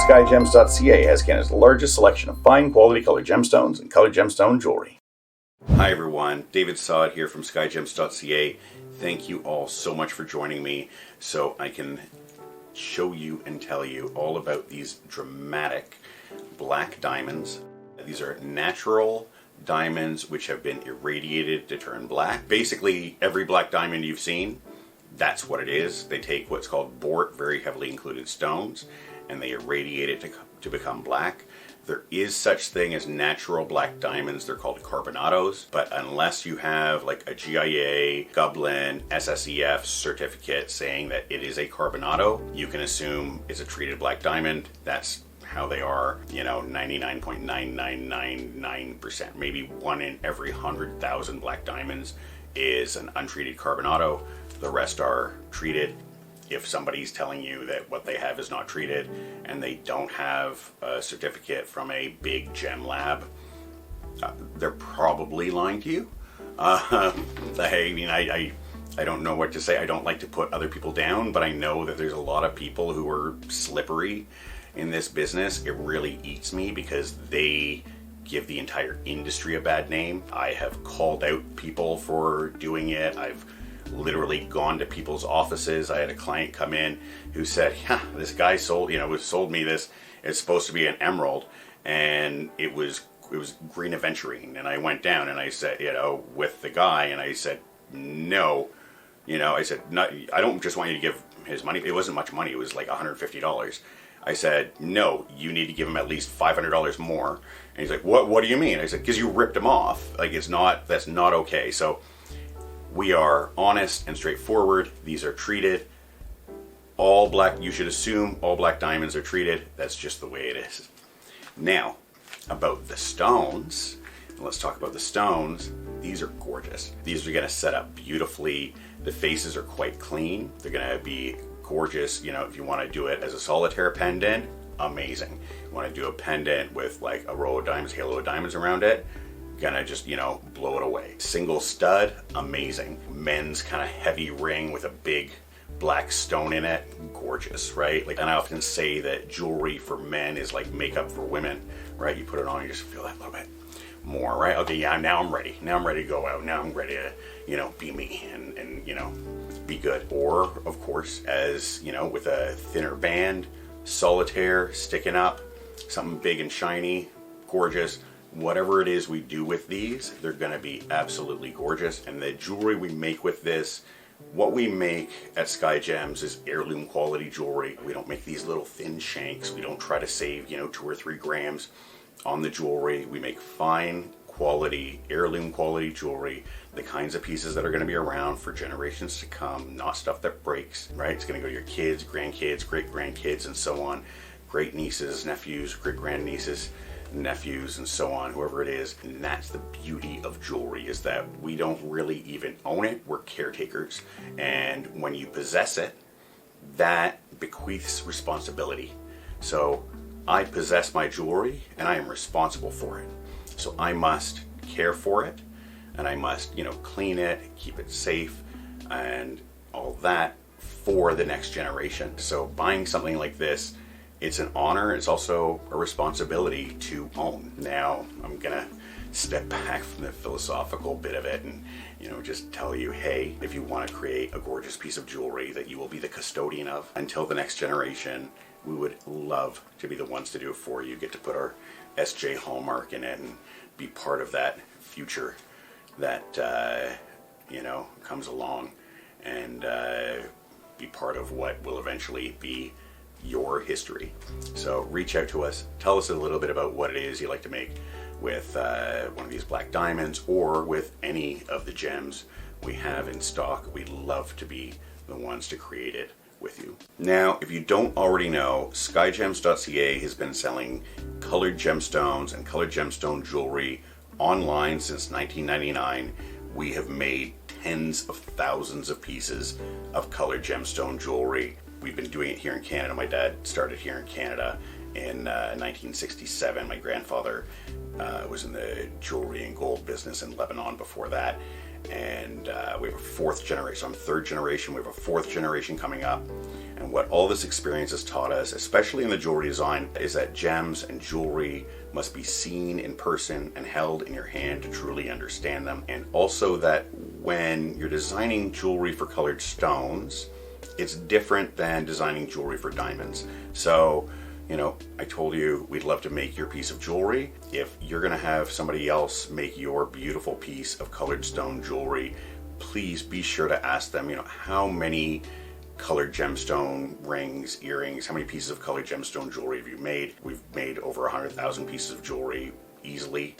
Skyjems.ca has Canada's largest selection of fine quality colored gemstones and colored gemstone jewelry. Hi everyone, David Sod here from Skyjems.ca. Thank you all so much for joining me so I can show you and tell you all about these dramatic black diamonds. These are natural diamonds which have been irradiated to turn black. Basically every black diamond you've seen, that's what it is. They take what's called bort, very heavily included stones, and they irradiate it to become black. There is such thing as natural black diamonds. They're called carbonados, but unless you have like a GIA, Gublin, SSEF certificate saying that it is a carbonado, you can assume it's a treated black diamond. That's how they are, 99.9999%. Maybe 1 in every 100,000 black diamonds is an untreated carbonado. The rest are treated. If somebody's telling you that what they have is not treated and they don't have a certificate from a big gem lab, they're probably lying to you. I don't know what to say. I don't like to put other people down, but I know that there's a lot of people who are slippery in this business. It really eats me because they give the entire industry a bad name. I have called out people for doing it. I've literally gone to people's offices. I had a client come in who said, yeah, this guy sold me this. It's supposed to be an emerald, and it was green aventurine. And I went down and I said, with the guy, and I said, no, I said, I don't just want you to give his money. It wasn't much money. It was like $150. I said, no, you need to give him at least $500 more. And he's like, what do you mean? I said, because you ripped him off. Like, that's not okay. So we are honest and straightforward. These are treated. All black, you should assume all black diamonds are treated. That's just the way it is. Now, about the stones, let's talk about the stones. These are gorgeous. These are gonna set up beautifully. The faces are quite clean. They're gonna be gorgeous. If you wanna do it as a solitaire pendant, amazing. You wanna do a pendant with like a row of diamonds, halo of diamonds around it, gonna just, blow it away. Single stud, amazing. Men's kind of heavy ring with a big black stone in it, gorgeous, right? And I often say that jewelry for men is like makeup for women, right? You put it on, you just feel that little bit more, right? Okay, yeah, now I'm ready. Now I'm ready to go out. Now I'm ready to, be me and be good. Or, of course, as, with a thinner band, solitaire, sticking up, something big and shiny, gorgeous. Whatever it is we do with these, they're going to be absolutely gorgeous. And the jewelry we make with this, what we make at Skyjems is heirloom quality jewelry. We don't make these little thin shanks. We don't try to save, 2 or 3 grams on the jewelry. We make fine quality, heirloom quality jewelry, the kinds of pieces that are going to be around for generations to come, not stuff that breaks, right? It's going to go to your kids, grandkids, great-grandkids, and so on. Great nieces, nephews, great-grandnieces, nephews, and so on, whoever it is. And that's the beauty of jewelry, is that we don't really even own it. We're caretakers. And when you possess it, that bequeaths responsibility. So I possess my jewelry and I am responsible for it. So I must care for it, and I must, clean it, keep it safe, and all that for the next generation. So buying something like this, it's an honor. It's also a responsibility to own. Now, I'm gonna step back from the philosophical bit of it and, just tell you, hey, if you want to create a gorgeous piece of jewelry that you will be the custodian of until the next generation, we would love to be the ones to do it for you. Get to put our SJ hallmark in it and be part of that future that, comes along, and be part of what will eventually be your history. So reach out to us. Tell us a little bit about what it is you like to make with one of these black diamonds or with any of the gems we have in stock. We'd love to be the ones to create it with you. Now, if you don't already know, Skyjems.ca has been selling colored gemstones and colored gemstone jewelry online since 1999. We have made tens of thousands of pieces of colored gemstone jewelry. We've been doing it here in Canada. My dad started here in Canada in 1967. My grandfather was in the jewelry and gold business in Lebanon before that. And we have a 4th generation. So I'm 3rd generation. We have a 4th generation coming up. And what all this experience has taught us, especially in the jewelry design, is that gems and jewelry must be seen in person and held in your hand to truly understand them. And also that when you're designing jewelry for colored stones, it's different than designing jewelry for diamonds. So, you know, I told you we'd love to make your piece of jewelry. If you're gonna have somebody else make your beautiful piece of colored stone jewelry, please be sure to ask them, you know, how many colored gemstone rings, earrings, how many pieces of colored gemstone jewelry have you made? We've made over 100,000 pieces of jewelry easily.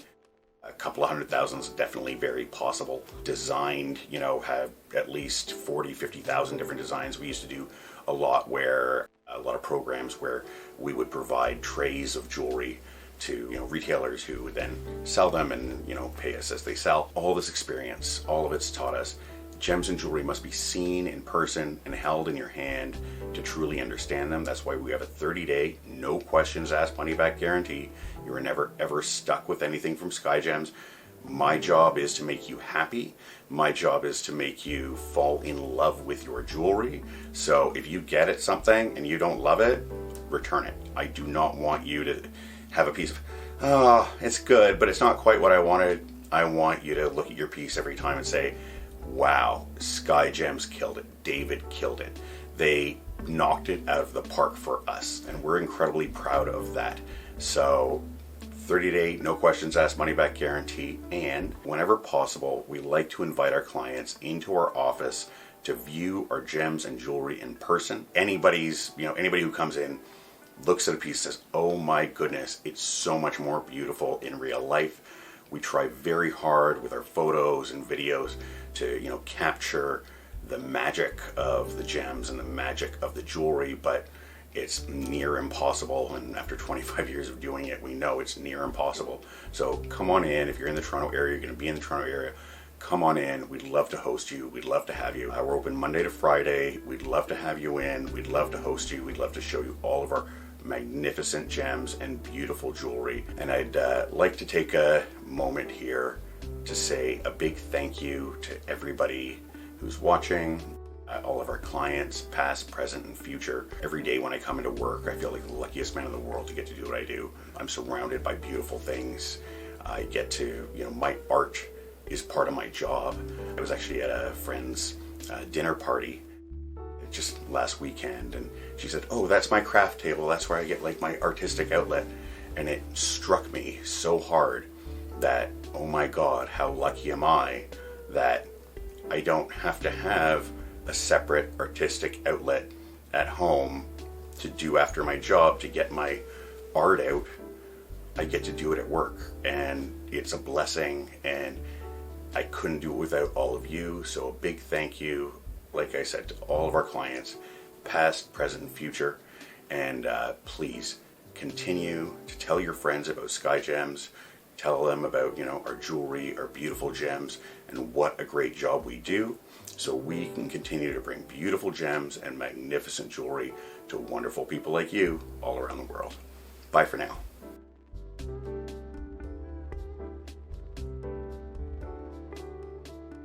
A couple of 100,000 is definitely very possible. Designed, you know, have at least 40, 50,000 different designs. We used to do a lot of programs where we would provide trays of jewelry to, you know, retailers who would then sell them and, you know, pay us as they sell. All this experience, all of it's taught us gems and jewelry must be seen in person and held in your hand to truly understand them. That's why we have a 30-day, no questions asked, money back guarantee. You are never ever stuck with anything from Skyjems. My job is to make you happy. My job is to make you fall in love with your jewelry. So if you get it something and you don't love it, return it. I do not want you to have a piece of, oh, it's good, but it's not quite what I wanted. I want you to look at your piece every time and say, wow, Skyjems killed it. David killed it. They knocked it out of the park for us, and we're incredibly proud of that. So 30-day, no questions asked, money back guarantee, and whenever possible, we like to invite our clients into our office to view our gems and jewelry in person. Anybody who comes in, looks at a piece, says, oh my goodness, it's so much more beautiful in real life. We try very hard with our photos and videos to, you know, capture the magic of the gems and the magic of the jewelry, but it's near impossible. And after 25 years of doing it, we know it's near impossible. So come on in. If you're in the Toronto area, you're going to be in the Toronto area, come on in. We'd love to host you. We'd love to have you. We're open Monday to Friday. We'd love to have you in. We'd love to host you. We'd love to show you all of our magnificent gems and beautiful jewelry. And I'd like to take a moment here to say a big thank you to everybody who's watching, all of our clients, past, present, and future. Every day when I come into work, I feel like the luckiest man in the world to get to do what I do. I'm surrounded by beautiful things. I get to, you know, my art is part of my job. I was actually at a friend's dinner party just last weekend, and she said, oh, that's my craft table. That's where I get like my artistic outlet. And it struck me so hard that, oh my God, how lucky am I that I don't have to have a separate artistic outlet at home to do after my job to get my art out. I get to do it at work, and it's a blessing, and I couldn't do it without all of you. So a big thank you, like I said, to all of our clients, past, present, and future. And please continue to tell your friends about Skyjems. Tell them about, you know, our jewelry, our beautiful gems, and what a great job we do, so we can continue to bring beautiful gems and magnificent jewelry to wonderful people like you all around the world. Bye for now.